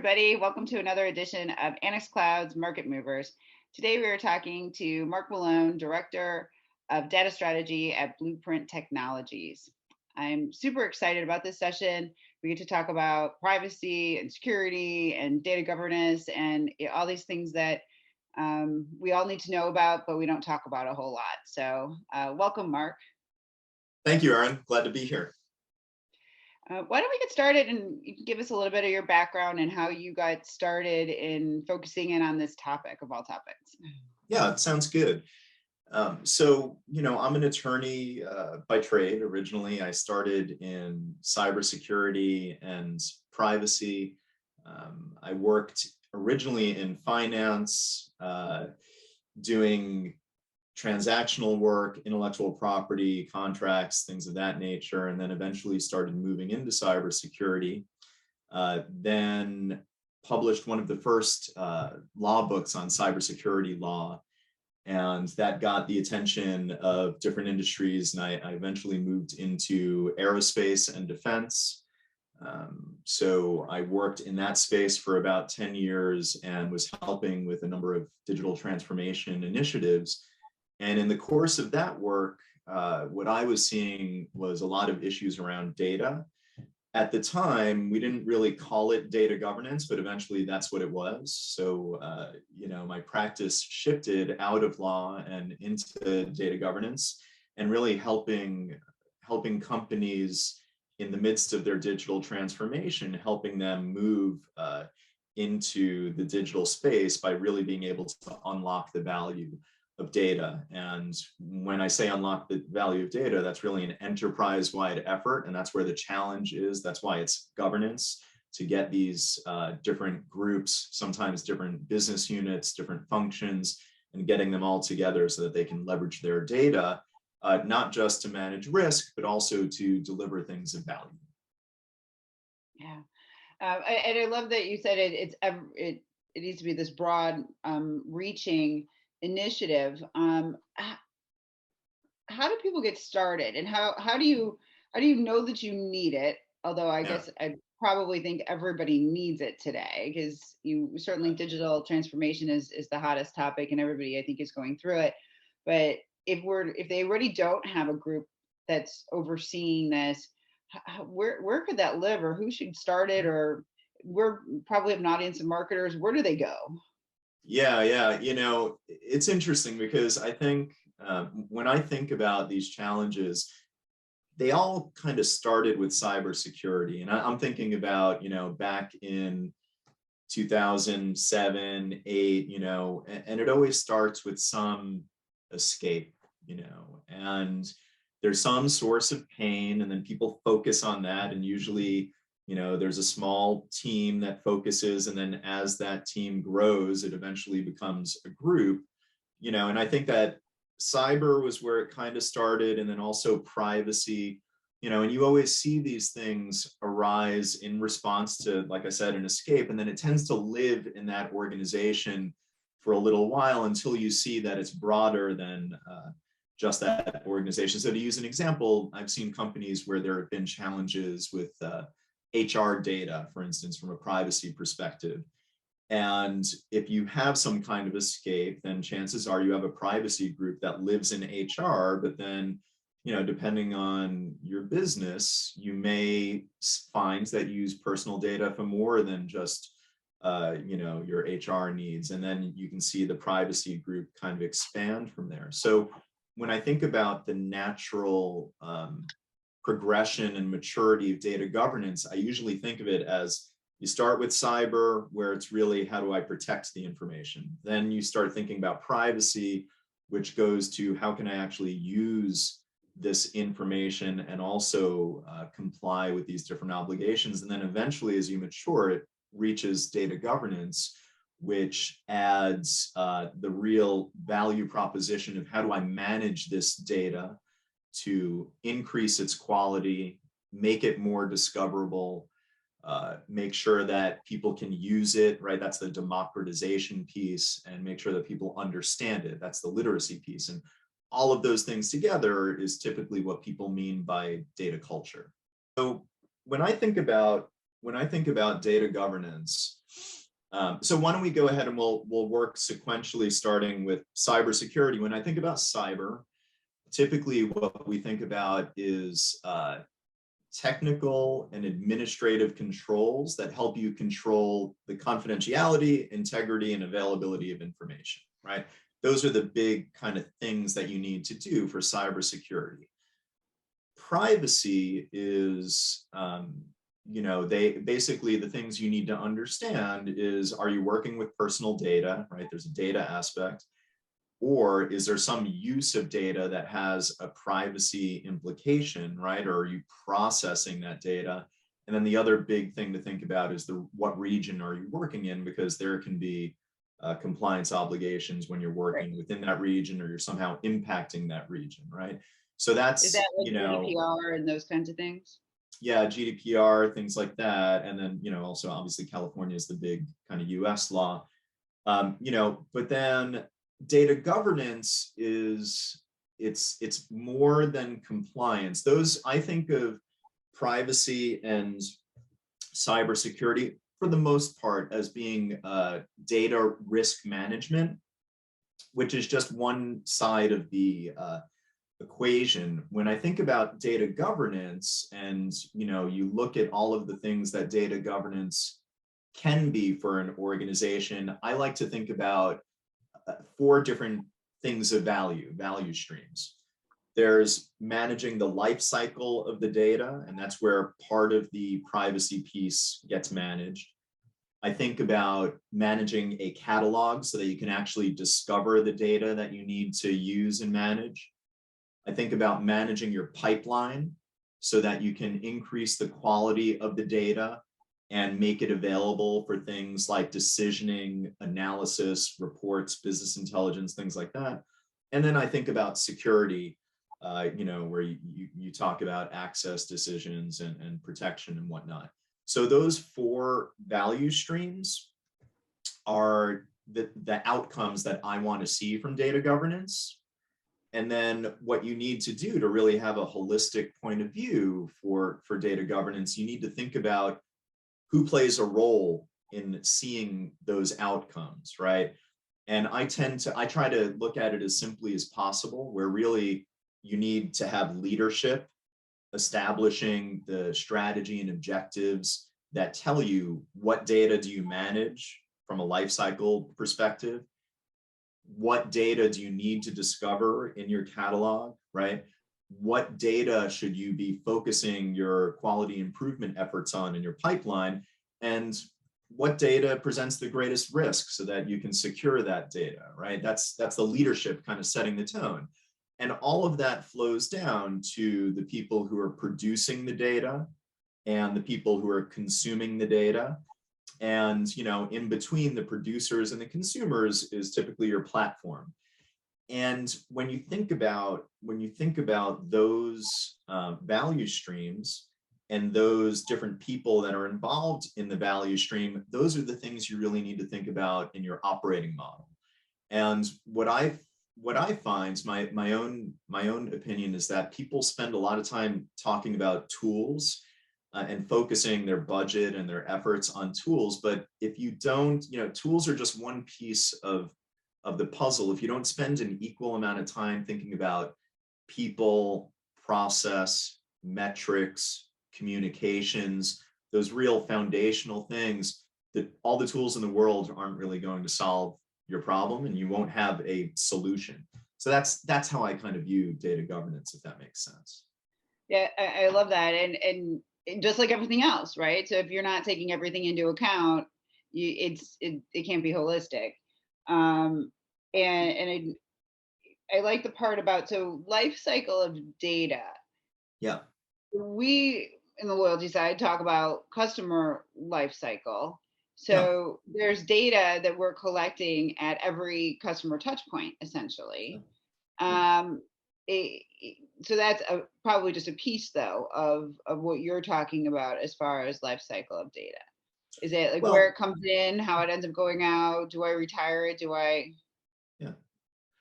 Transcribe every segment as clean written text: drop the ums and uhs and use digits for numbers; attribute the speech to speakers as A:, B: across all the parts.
A: everybody. Welcome to another edition of Annex Cloud's Market Movers. Today we are talking to Mark Milone, Director of Data Strategy at Blueprint Technologies. I'm super excited about this session. We get to talk about privacy and security and data governance and all these things that we all need to know about, but we don't talk about a whole lot. So welcome, Mark.
B: Thank you, Erin. Glad to be here.
A: Why don't we get started and you can give us a little bit of your background and how you got started in focusing in on this topic of all topics.
B: Yeah, it sounds good. I'm an attorney by trade. Originally, I started in cybersecurity and privacy. I worked originally in finance, doing transactional work, intellectual property, contracts, things of that nature, and then eventually started moving into cybersecurity. Then published one of the first law books on cybersecurity law, and that got the attention of different industries, and I eventually moved into aerospace and defense. So I worked in that space for about 10 years and was helping with a number of digital transformation initiatives. And in the course of that work, what I was seeing was a lot of issues around data. At the time, we didn't really call it data governance, but eventually that's what it was. So, my practice shifted out of law and into data governance and really helping companies in the midst of their digital transformation, helping them move into the digital space by really being able to unlock the value of data. And when I say unlock the value of data, that's really an enterprise-wide effort, and that's where the challenge is. That's why it's governance, to get these different groups, sometimes different business units, different functions, and getting them all together so that they can leverage their data, not just to manage risk, but also to deliver things of value.
A: Yeah, and I love that you said it needs to be this broad, reaching initiative. How do people get started, and how do you know that you need it? Although I guess I probably think everybody needs it today, because certainly digital transformation is the hottest topic, and everybody I think is going through it. But if they already don't have a group that's overseeing this, where could that live, or who should start it? Or we're probably have an audience of marketers. Where do they go?
B: Yeah. It's interesting because I think when I think about these challenges, they all kind of started with cybersecurity. And I'm thinking about, back in 2007, 8, and it always starts with some escape, and there's some source of pain, and then people focus on that. And usually, there's a small team that focuses, and then as that team grows, it eventually becomes a group, and I think that cyber was where it kind of started, and then also privacy, and you always see these things arise in response to, like I said, an escape, and then it tends to live in that organization for a little while until you see that it's broader than just that organization. So to use an example, I've seen companies where there have been challenges with HR data, for instance, from a privacy perspective. And if you have some kind of escape, then chances are you have a privacy group that lives in HR, but then, depending on your business, you may find that you use personal data for more than just, your HR needs. And then you can see the privacy group kind of expand from there. So when I think about the natural progression and maturity of data governance, I usually think of it as you start with cyber, where it's really how do I protect the information? Then you start thinking about privacy, which goes to how can I actually use this information and also comply with these different obligations. And then eventually, as you mature, it reaches data governance, which adds the real value proposition of how do I manage this data to increase its quality, make it more discoverable, make sure that people can use it, right? That's the democratization piece, and make sure that people understand it. That's the literacy piece. And all of those things together is typically what people mean by data culture. So when I think about data governance, So why don't we go ahead and we'll work sequentially, starting with cybersecurity. When I think about cyber, typically what we think about is technical and administrative controls that help you control the confidentiality, integrity, and availability of information, right? Those are the big kind of things that you need to do for cybersecurity. Privacy is, they basically, the things you need to understand is, are you working with personal data, right? There's a data aspect. Or is there some use of data that has a privacy implication, right? Or are you processing that data? And then the other big thing to think about is what region are you working in, because there can be compliance obligations when you're
A: Right.
B: working within that region, or you're somehow impacting that region, right? So
A: Is
B: that's,
A: that like GDPR and those kinds of things?
B: yeah, GDPR, things like that. And then, also obviously California is the big kind of US law. But then data governance is, it's more than compliance. Those, I think of privacy and cybersecurity for the most part as being data risk management, which is just one side of the equation. When I think about data governance, and you look at all of the things that data governance can be for an organization, I like to think about four different things of value streams. There's managing the life cycle of the data, and that's where part of the privacy piece gets managed. I think about managing a catalog so that you can actually discover the data that you need to use and manage. I think about managing your pipeline so that you can increase the quality of the data and make it available for things like decisioning, analysis, reports, business intelligence, things like that. And then I think about security, where you talk about access decisions and protection and whatnot. So those four value streams are the outcomes that I want to see from data governance. And then what you need to do to really have a holistic point of view for data governance, you need to think about who plays a role in seeing those outcomes, right? And I try to look at it as simply as possible, where really you need to have leadership establishing the strategy and objectives that tell you what data do you manage from a life cycle perspective, what data do you need to discover in your catalog, right? What data should you be focusing your quality improvement efforts on in your pipeline, and what data presents the greatest risk so that you can secure that data, right? That's the leadership kind of setting the tone. And all of that flows down to the people who are producing the data and the people who are consuming the data. And in between the producers and the consumers is typically your platform. And when you think about those value streams and those different people that are involved in the value stream, those are the things you really need to think about in your operating model. And what I find, my own opinion, is that people spend a lot of time talking about tools and focusing their budget and their efforts on tools. But if you don't, tools are just one piece of the puzzle. If you don't spend an equal amount of time thinking about people, process, metrics, communications, those real foundational things, that all the tools in the world aren't really going to solve your problem, and you won't have a solution. So that's how I kind of view data governance, if that makes sense.
A: Yeah, I love that. And just like everything else, right? So if you're not taking everything into account, it can't be holistic. And I like the part about, so life cycle of data.
B: Yeah.
A: We in the loyalty side talk about customer life cycle.
B: Yeah.
A: So there's data that we're collecting at every customer touch point, essentially. Um, so that's probably just a piece, though, of what you're talking about as far as life cycle of data. Is it like where
B: Well,
A: it comes in, how it ends up going out? Do I retire it? Do I
B: yeah.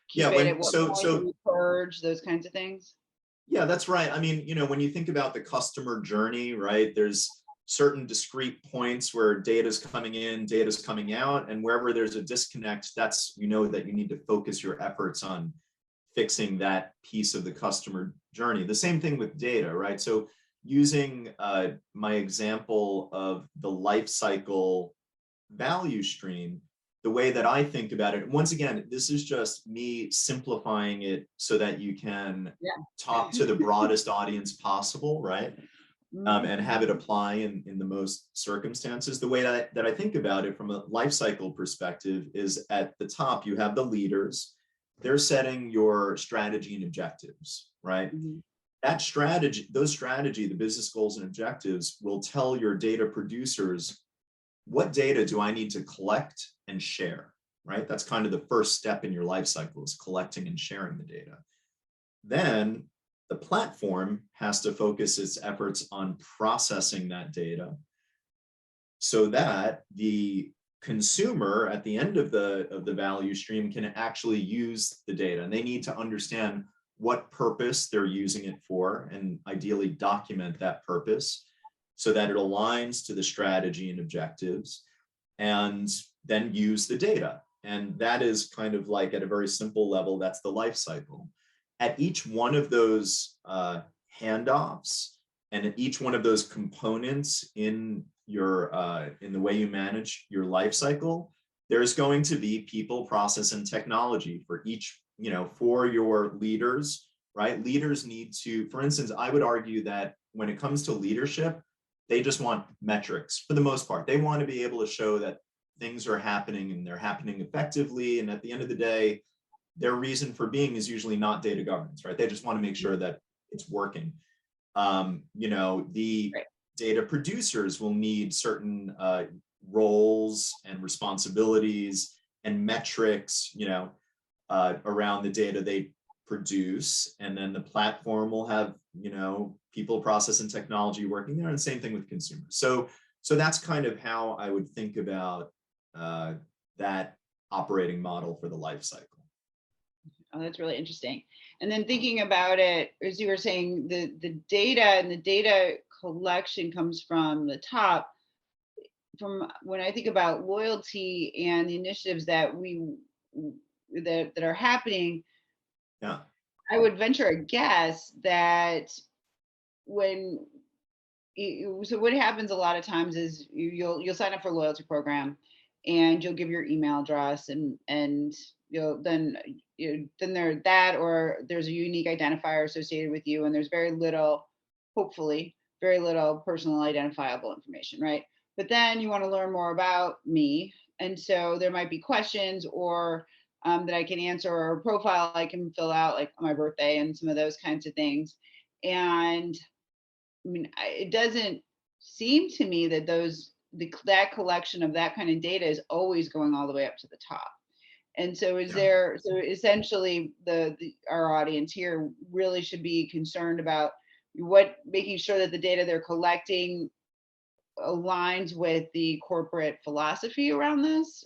A: keep
B: Yeah.
A: it? At
B: When
A: what point do we purge? Those kinds of things.
B: Yeah, that's right. I mean, when you think about the customer journey, right, there's certain discrete points where data is coming in, data is coming out, and wherever there's a disconnect, that's, you know, that you need to focus your efforts on fixing that piece of the customer journey. The same thing with data, right? So using my example of the life cycle value stream, the way that I think about it, once again, this is just me simplifying it so that you can talk to the broadest audience possible, right?
A: Mhm.
B: And have it apply in the most circumstances. The way that I think about it from a life cycle perspective is, at the top, you have the leaders. They're setting your strategy and objectives, right?
A: Mhm.
B: That strategy, the business goals and objectives will tell your data producers, what data do I need to collect and share, right? That's kind of the first step in your life cycle, is collecting and sharing the data. Then the platform has to focus its efforts on processing that data so that the consumer at the end of the value stream can actually use the data, and they need to understand what purpose they're using it for, and ideally document that purpose so that it aligns to the strategy and objectives, and then use the data. And that is kind of like, at a very simple level, that's the life cycle. At each one of those handoffs, and at each one of those components in the way you manage your life cycle, there's going to be people, process, and technology for each, for your leaders, right? Leaders need to, for instance, I would argue that when it comes to leadership, they just want metrics for the most part. They want to be able to show that things are happening and they're happening effectively. And at the end of the day, their reason for being is usually not data governance, right? They just want to make sure that it's working. The
A: Right.
B: data producers will need certain roles and responsibilities and metrics, around the data they produce. And then the platform will have, people, process, and technology working there. And same thing with consumers. So that's kind of how I would think about that operating model for the life cycle.
A: Oh, that's really interesting. And then thinking about it, as you were saying, the data and the data collection comes from the top. From when I think about loyalty and the initiatives that that are happening,
B: Yeah.
A: I would venture a guess that when so what happens a lot of times is you'll sign up for a loyalty program, and you'll give your email address, and you'll then then there that, or there's a unique identifier associated with you, and there's very little, hopefully very little, personal identifiable information, right? But then you want to learn more about me, and so there might be questions, or that I can answer, or a profile I can fill out, like my birthday and some of those kinds of things. And I mean, it doesn't seem to me that that collection of that kind of data is always going all the way up to the top. And so
B: Yeah.
A: so essentially our audience here really should be concerned about making sure that the data they're collecting aligns with the corporate philosophy around this,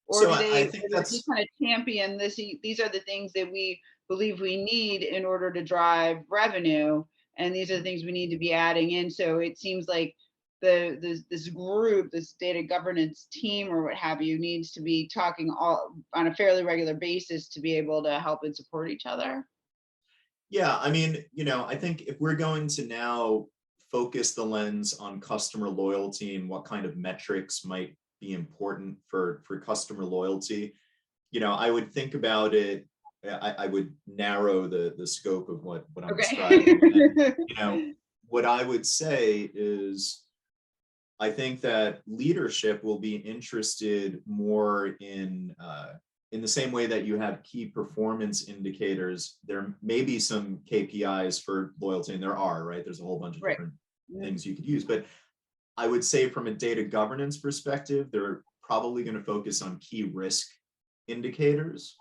A: or
B: So
A: do
B: I
A: they,
B: think
A: or do they
B: that's,
A: just kind of champion these are the things that we believe we need in order to drive revenue, and these are the things we need to be adding in. So it seems like this group, this data governance team or what have you, needs to be talking all on a fairly regular basis to be able to help and support each other.
B: yeah, I mean, I think if we're going to now focus the lens on customer loyalty and what kind of metrics might be important for customer loyalty, I would think about it. I would narrow the scope of what I'm describing. And,
A: Okay.
B: what I would say is, I think that leadership will be interested more in the same way that you have key performance indicators. There may be some KPIs for loyalty, and there are, right? There's a whole bunch of
A: Right.
B: different
A: Yeah.
B: things you could use. But I would say from a data governance perspective, they're probably going to focus on key risk indicators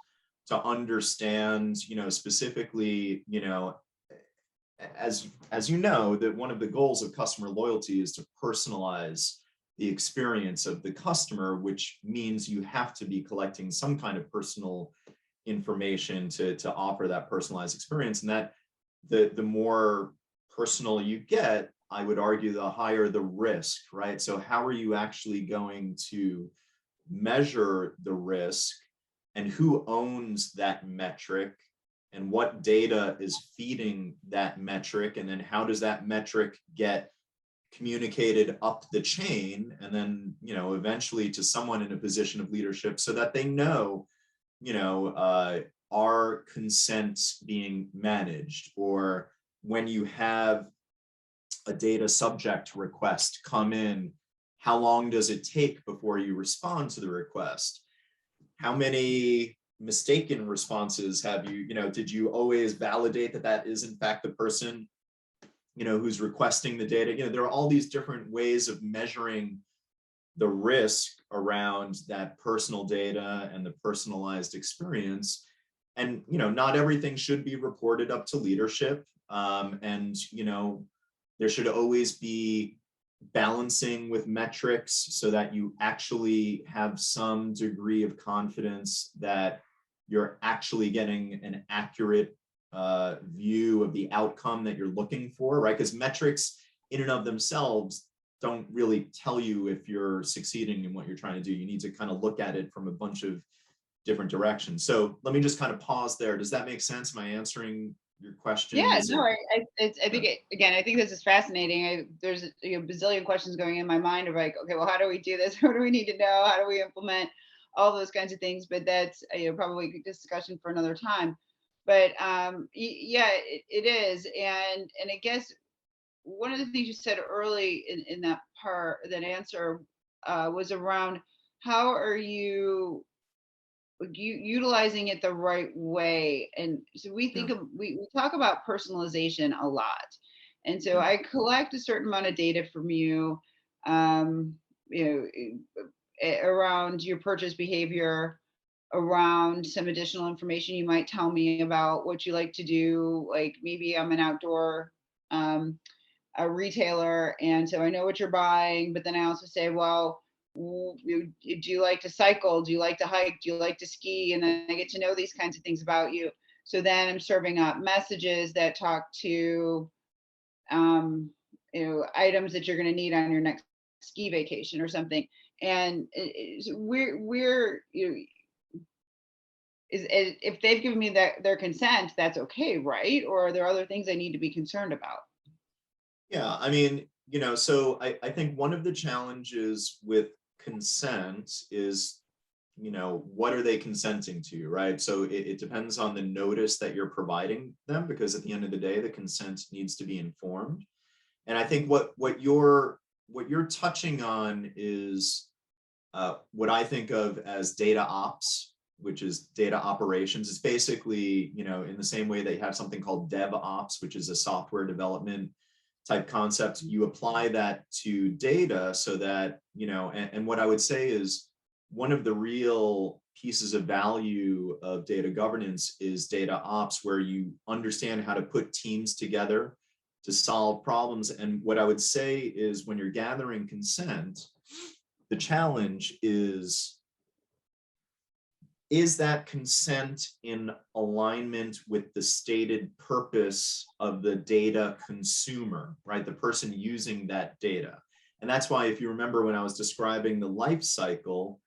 B: to understand, specifically, as you know, that one of the goals of customer loyalty is to personalize the experience of the customer, which means you have to be collecting some kind of personal information to offer that personalized experience. And that the more personal you get, I would argue, the higher the risk, right? So how are you actually going to measure the risk, and who owns that metric, and what data is feeding that metric, and then how does that metric get communicated up the chain, and then, eventually to someone in a position of leadership, so that they know, are consents being managed, or when you have a data subject request come in, how long does it take before you respond to the request? How many mistaken responses have you, did you always validate that that is in fact the person, who's requesting the data? There are all these different ways of measuring the risk around that personal data and the personalized experience. And, not everything should be reported up to leadership. And, there should always be balancing with metrics so that you actually have some degree of confidence that you're actually getting an accurate view of the outcome that you're looking for, right? Because metrics in and of themselves don't really tell you if you're succeeding in what you're trying to do. You need to kind of look at it from a bunch of different directions. So let me just kind of pause there. Does that make sense? Am I answering your question?
A: Yeah,
B: Is
A: no,
B: it?
A: I think again, I think this is fascinating. There's a bazillion questions going in my mind of like, okay, well, how do we do this? What do we need to know? How do we implement all those kinds of things? But that's probably a discussion for another time. But yeah, it is, and I guess one of the things you said early in that part, that answer, was around how are you utilizing it the right way. And so we
B: Yeah.
A: think of we talk about personalization a lot, and so
B: Yeah.
A: I collect a certain amount of data from you, um you around your purchase behavior, around some additional information you might tell me about what you like to do. Like maybe I'm an outdoor um a retailer, and so I know what you're buying, but then I also say, well, do you like to cycle? Do you like to hike? Do you like to ski? And then I get to know these kinds of things about you. So then I'm serving up messages that talk to um, items that you're going to need on your next ski vacation or something. And we're if they've given me their consent, that's okay, right? Or are there other things I need to be concerned about?
B: Yeah, I mean, so I think one of the challenges with consent is, what are they consenting to, right? So it depends on the notice that you're providing them, because at the end of the day, the consent needs to be informed. And I think what you're touching on is what I think of as data ops, which is data operations. It's basically, in the same way they have something called dev ops, which is a software development type concept. You apply that to data so that, and what I would say is one of the real pieces of value of data governance is data ops, where you understand how to put teams together to solve problems. And what I would say is when you're gathering consent, the challenge is that consent in alignment with the stated purpose of the data consumer, right? The person using that data. And that's why, if you remember when I was describing the life cycle,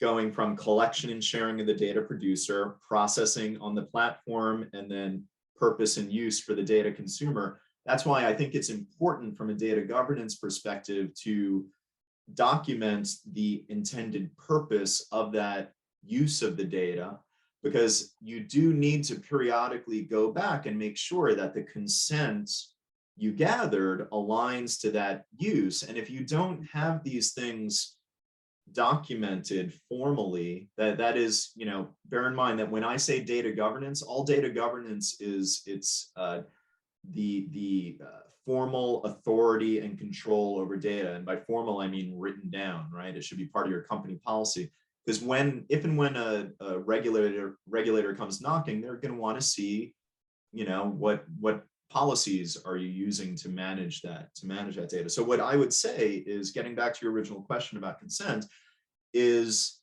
B: going from collection and sharing of the data producer, processing on the platform, and then purpose and use for the data consumer, that's why I think it's important from a data governance perspective to document the intended purpose of that use of the data, because you do need to periodically go back and make sure that the consent you gathered aligns to that use. And if you don't have these things documented formally, that is, bear in mind that when I say data governance, all data governance is the formal authority and control over data. And by formal, I mean written down, right? It should be part of your company policy. Because if and when a regulator comes knocking, they're going to want to see, what policies are you using to manage that data. So what I would say is, getting back to your original question about consent, is,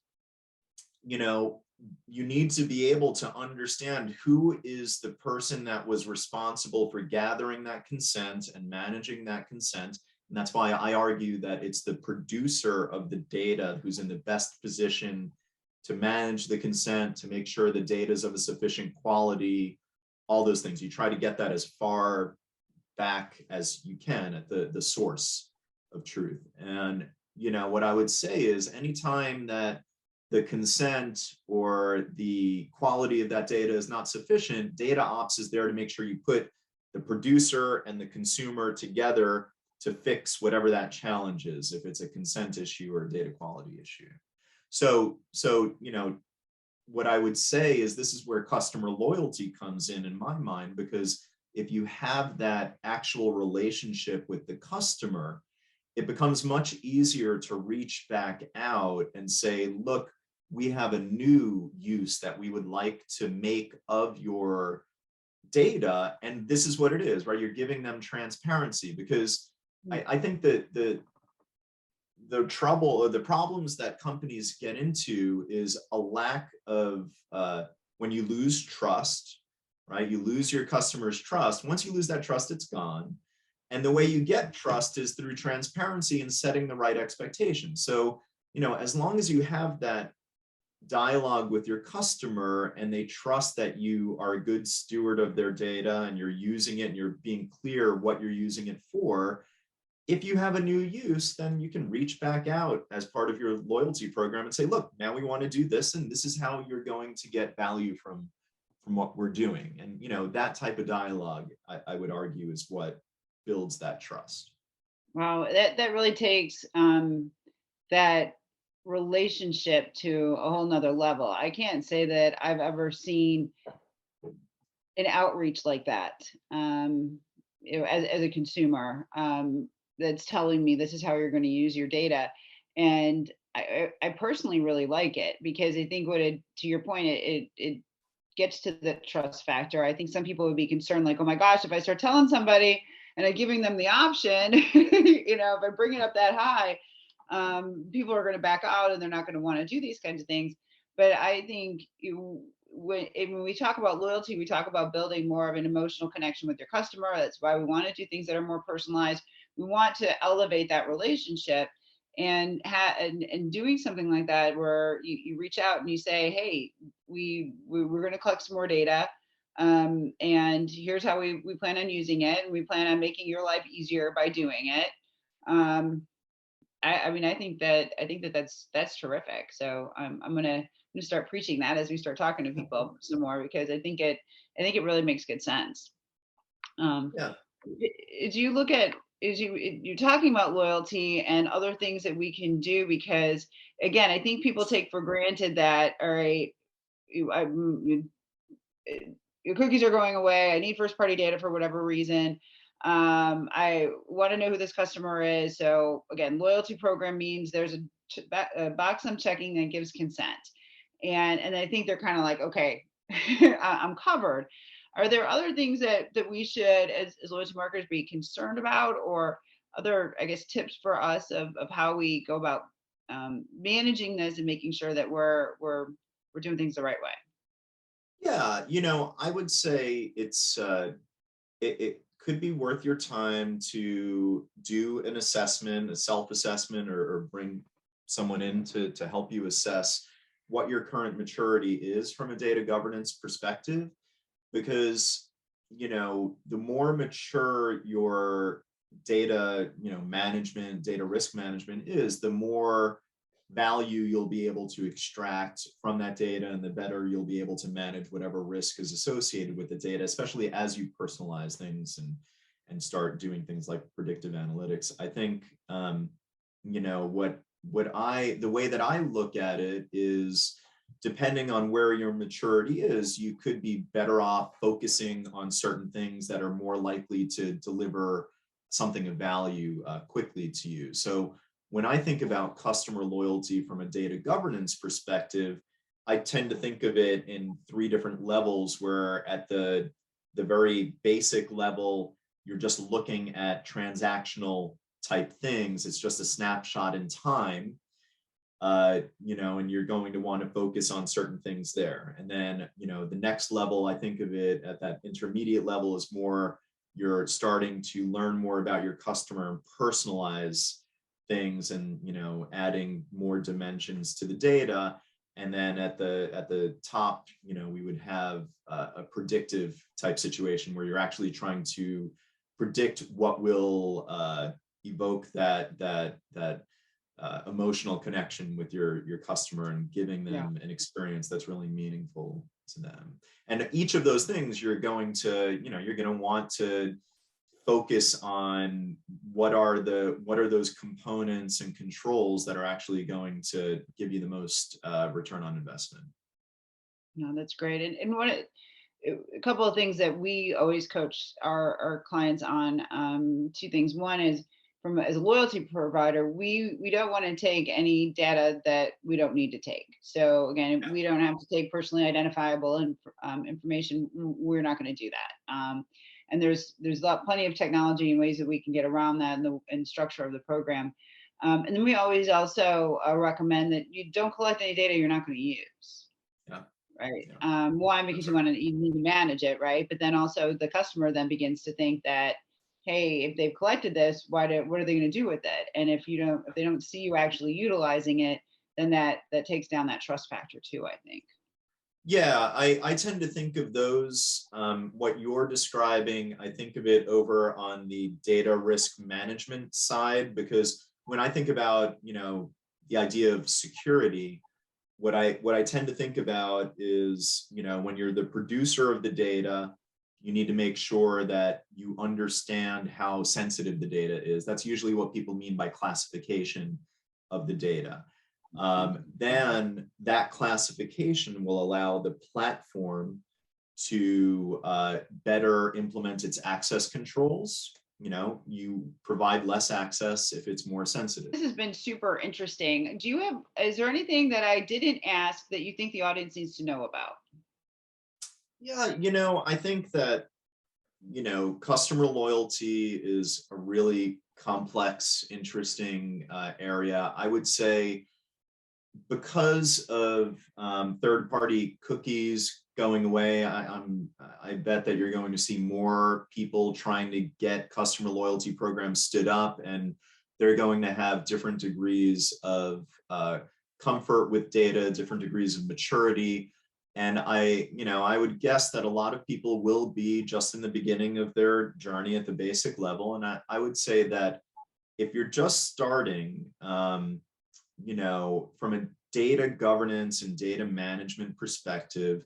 B: you need to be able to understand who is the person that was responsible for gathering that consent and managing that consent. And that's why I argue that it's the producer of the data who's in the best position to manage the consent, to make sure the data is of a sufficient quality, all those things. You try to get that as far back as you can at the source of truth. And, what I would say is anytime that the consent or the quality of that data is not sufficient, data ops is there to make sure you put the producer and the consumer together to fix whatever that challenge is, if it's a consent issue or a data quality issue. So what I would say is this is where customer loyalty comes in my mind, because if you have that actual relationship with the customer, it becomes much easier to reach back out and say, look, we have a new use that we would like to make of your data, and this is what it is, right? You're giving them transparency, because I think that the trouble or the problems that companies get into is a lack of when you lose trust, right? You lose your customers' trust. Once you lose that trust, it's gone. And the way you get trust is through transparency and setting the right expectations. So, as long as you have that dialogue with your customer and they trust that you are a good steward of their data and you're using it and you're being clear what you're using it for, if you have a new use, then you can reach back out as part of your loyalty program and say, look, now we want to do this, and this is how you're going to get value from what we're doing. And that type of dialogue, I would argue, is what builds that trust.
A: Wow, that really takes that relationship to a whole nother level. I can't say that I've ever seen an outreach like that, as a consumer, that's telling me this is how you're going to use your data. And I personally really like it, because I think to your point, it gets to the trust factor. I think some people would be concerned, like, oh my gosh, if I start telling somebody and I'm giving them the option, if I bring it up that high, people are going to back out and they're not going to want to do these kinds of things. But I think when we talk about loyalty, we talk about building more of an emotional connection with your customer. That's why we want to do things that are more personalized. We want to elevate that relationship, and doing something like that where you reach out and you say, hey, we're going to collect some more data, and here's how we plan on using it, and we plan on making your life easier by doing it. I mean, I think that that's terrific. So I'm gonna start preaching that as we start talking to people some more, because I think it really makes good sense.
B: Yeah.
A: As you look at, you're talking about loyalty and other things that we can do, because again, I think people take for granted that, all right, your cookies are going away. I need first party data for whatever reason. I want to know who this customer is. So again, loyalty program means there's a box I'm checking that gives consent. And I think they're kind of like, okay, I'm covered. Are there other things that we should, as loyalty marketers, be concerned about, or other, I guess, tips for us of how we go about managing this and making sure that we're doing things the right way?
B: Yeah, I would say it could be worth your time to do an assessment, a self-assessment, or bring someone in to help you assess what your current maturity is from a data governance perspective. Because, the more mature your data, management, data risk management is, the more value you'll be able to extract from that data, and the better you'll be able to manage whatever risk is associated with the data, especially as you personalize things and start doing things like predictive analytics. I think the way that I look at it is, depending on where your maturity is, you could be better off focusing on certain things that are more likely to deliver something of value quickly to you. So when I think about customer loyalty from a data governance perspective, I tend to think of it in three different levels, where at the very basic level, you're just looking at transactional type things. It's just a snapshot in time. and you're going to want to focus on certain things there. And then, the next level, I think of it at that intermediate level, is more you're starting to learn more about your customer and personalize things, and adding more dimensions to the data. And then at the top, we would have a predictive type situation where you're actually trying to predict what will evoke that emotional connection with your customer, and giving
A: Yeah.
B: them an experience that's really meaningful to them. And each of those things, you're going to want to focus on what are those components and controls that are actually going to give you the most return on investment.
A: No, that's great. And a couple of things that we always coach our clients on, two things. One is, as a loyalty provider, we don't want to take any data that we don't need to take. So again, we don't have to take personally identifiable information. We're not going to do that. And there's plenty of technology and ways that we can get around that in structure of the program. And then we always also recommend that you don't collect any data you're not going to use.
B: Yeah.
A: Right.
B: Yeah.
A: One, because you need to manage it, right? But then also the customer then begins to think that, hey, if they've collected this, what are they going to do with it? And if they don't see you actually utilizing it, then that takes down that trust factor too, I think.
B: Yeah, I tend to think of those, what you're describing, I think of it over on the data risk management side, because when I think about, the idea of security, what I tend to think about is, when you're the producer of the data, you need to make sure that you understand how sensitive the data is. That's usually what people mean by classification of the data. Then that classification will allow the platform to better implement its access controls. You provide less access if it's more sensitive.
A: This has been super interesting. Is there anything that I didn't ask that you think the audience needs to know about?
B: Yeah, I think that, customer loyalty is a really complex, interesting area. I would say, because of third-party cookies going away, I bet that you're going to see more people trying to get customer loyalty programs stood up, and they're going to have different degrees of comfort with data, different degrees of maturity. And I would guess that a lot of people will be just in the beginning of their journey at the basic level. And I would say that if you're just starting, from a data governance and data management perspective,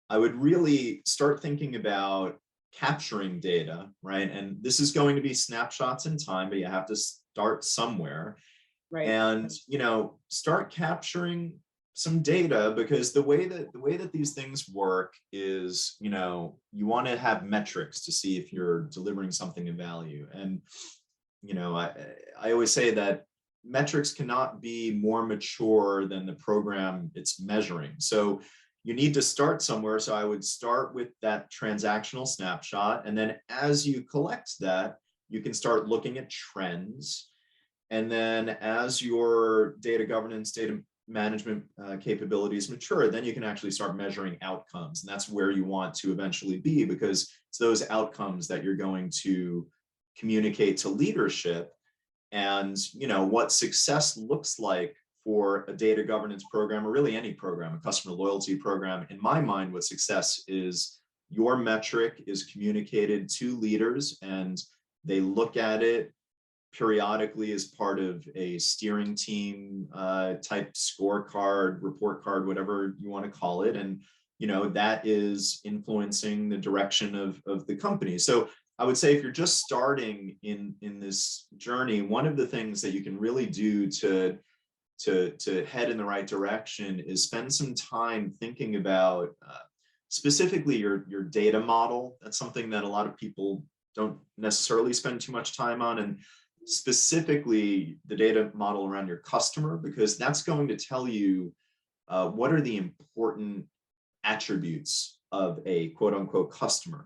B: I would really start thinking about capturing data, right? And this is going to be snapshots in time, but you have to start somewhere.
A: Right.
B: And, start capturing some data, because the way that these things work is, you want to have metrics to see if you're delivering something of value. And, I always say that metrics cannot be more mature than the program it's measuring. So you need to start somewhere. So I would start with that transactional snapshot. And then as you collect that, you can start looking at trends. And then as your data governance, data management capabilities mature, then you can actually start measuring outcomes. And that's where you want to eventually be, because it's those outcomes that you're going to communicate to leadership. And what success looks like for a data governance program, or really any program, a customer loyalty program. In my mind, what success is, your metric is communicated to leaders, and they look at it periodically as part of a steering team type scorecard, report card, whatever you want to call it. And that is influencing the direction of the company. So I would say, if you're just starting in this journey, one of the things that you can really do to head in the right direction is spend some time thinking about specifically your data model. That's something that a lot of people don't necessarily spend too much time on, and specifically the data model around your customer, because that's going to tell you what are the important attributes of a quote unquote customer.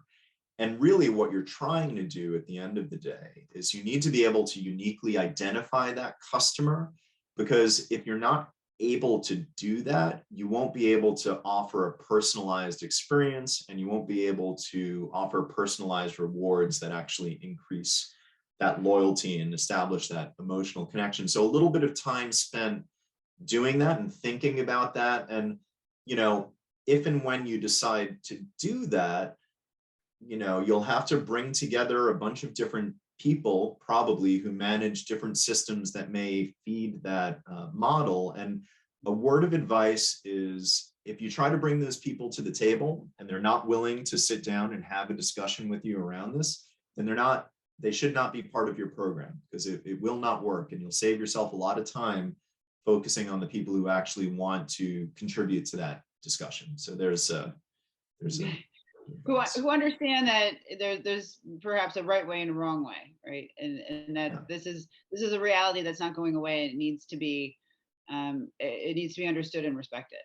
B: And really what you're trying to do at the end of the day is you need to be able to uniquely identify that customer, because if you're not able to do that, you won't be able to offer a personalized experience, and you won't be able to offer personalized rewards that actually increase that loyalty and establish that emotional connection. So a little bit of time spent doing that and thinking about that. And, you know, if and when you decide to do that, you'll have to bring together a bunch of different people probably who manage different systems that may feed that model. And a word of advice is, if you try to bring those people to the table and they're not willing to sit down and have a discussion with you around this, then they should not be part of your program, because it will not work, and you'll save yourself a lot of time focusing on the people who actually want to contribute to that discussion. So there's a advice.
A: Who understand that there's perhaps a right way and a wrong way, right? And that
B: Yeah,
A: this is a reality that's not going away, and it needs to be it needs to be understood and respected.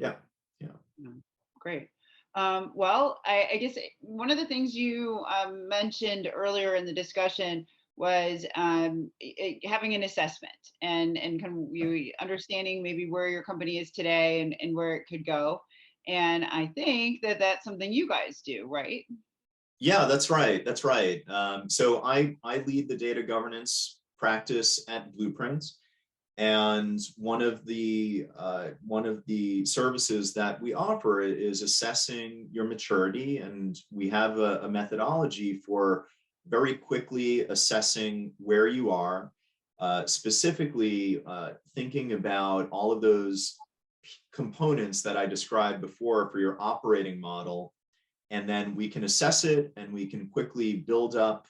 B: yeah, yeah.
A: Mm, great. Well, I guess one of the things you mentioned earlier in the discussion was having an assessment and kind of you understanding maybe where your company is today and where it could go. And I think that that's something you guys do, right?
B: Yeah, that's right. That's right. So I lead the data governance practice at Blueprint, and one of the services that we offer is assessing your maturity, and we have a methodology for very quickly assessing where you are, specifically thinking about all of those components that I described before for your operating model, and then we can assess it and we can quickly build up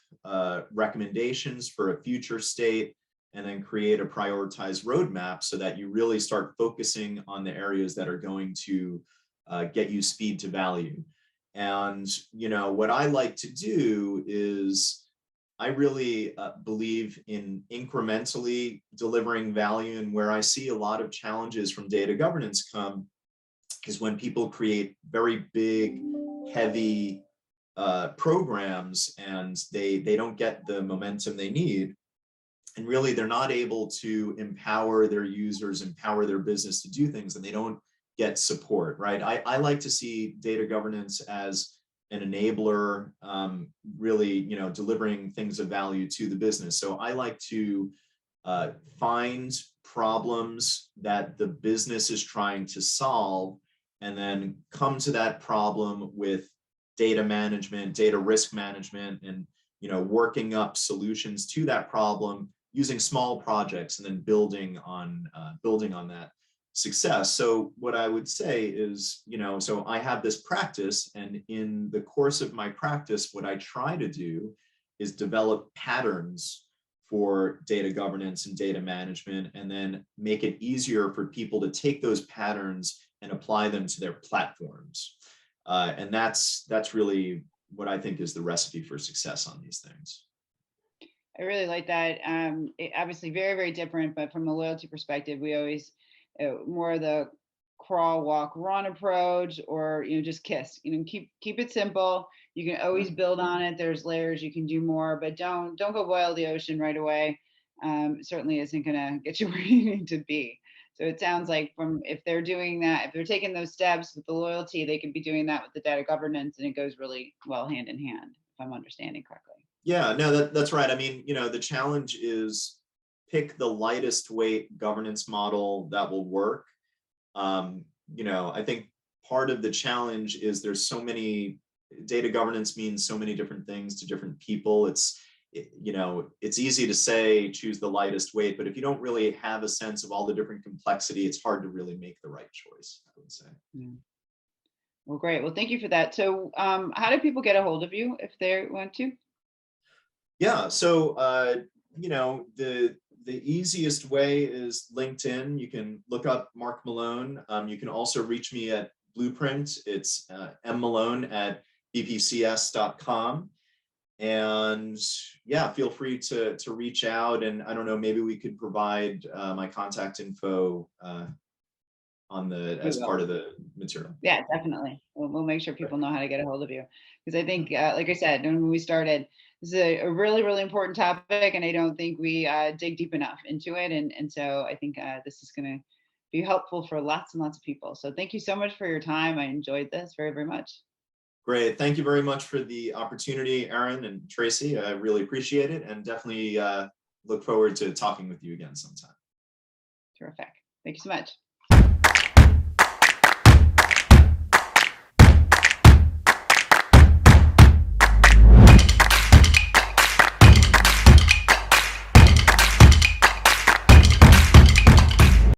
B: recommendations for a future state, and then create a prioritized roadmap so that you really start focusing on the areas that are going to get you speed to value. And what I like to do is, I really believe in incrementally delivering value, and where I see a lot of challenges from data governance come is when people create very big, heavy programs, and they don't get the momentum they need, and really they're not able to empower their users, empower their business to do things, and they don't get support, right? I like to see data governance as an enabler, really, delivering things of value to the business. So I like to find problems that the business is trying to solve, and then come to that problem with data management, data risk management, and working up solutions to that problem using small projects, and then building on that success. So what I would say is, so I have this practice, and in the course of my practice, what I try to do is develop patterns for data governance and data management, and then make it easier for people to take those patterns and apply them to their platforms. And that's really what I think is the recipe for success on these things.
A: I really like that. Obviously, very, very different, but from a loyalty perspective, we always more of the crawl, walk, run approach, or just kiss. Keep it simple. You can always build on it. There's layers. You can do more, but don't go boil the ocean right away. Certainly isn't going to get you where you need to be. So it sounds like if they're doing that, if they're taking those steps with the loyalty, they could be doing that with the data governance, and it goes really well hand in hand, if I'm understanding correctly.
B: Yeah, no, that's right. I mean, the challenge is, pick the lightest weight governance model that will work. I think part of the challenge is there's so many, data governance means so many different things to different people. It's easy to say choose the lightest weight, but if you don't really have a sense of all the different complexity, it's hard to really make the right choice, I would say.
A: Yeah. Well, great. Well, thank you for that. So, how do people get a hold of you if they want to?
B: Yeah, so the easiest way is LinkedIn. You can look up Mark Milone. You can also reach me at Blueprint. It's mmalone@bpcs.com. And yeah, feel free to reach out. And I don't know, maybe we could provide my contact info
A: We
B: as
A: will.
B: part of the material.
A: Yeah, definitely. We'll make sure people know how to get a hold of you. Because I think, like I said, when we started, this is a really, really important topic, and I don't think we dig deep enough into it. And so I think this is going to be helpful for lots and lots of people. So thank you so much for your time. I enjoyed this very, very much.
B: Great. Thank you very much for the opportunity, Aaron and Tracy. I really appreciate it, and definitely look forward to talking with you again sometime.
A: Terrific. Thank you so much.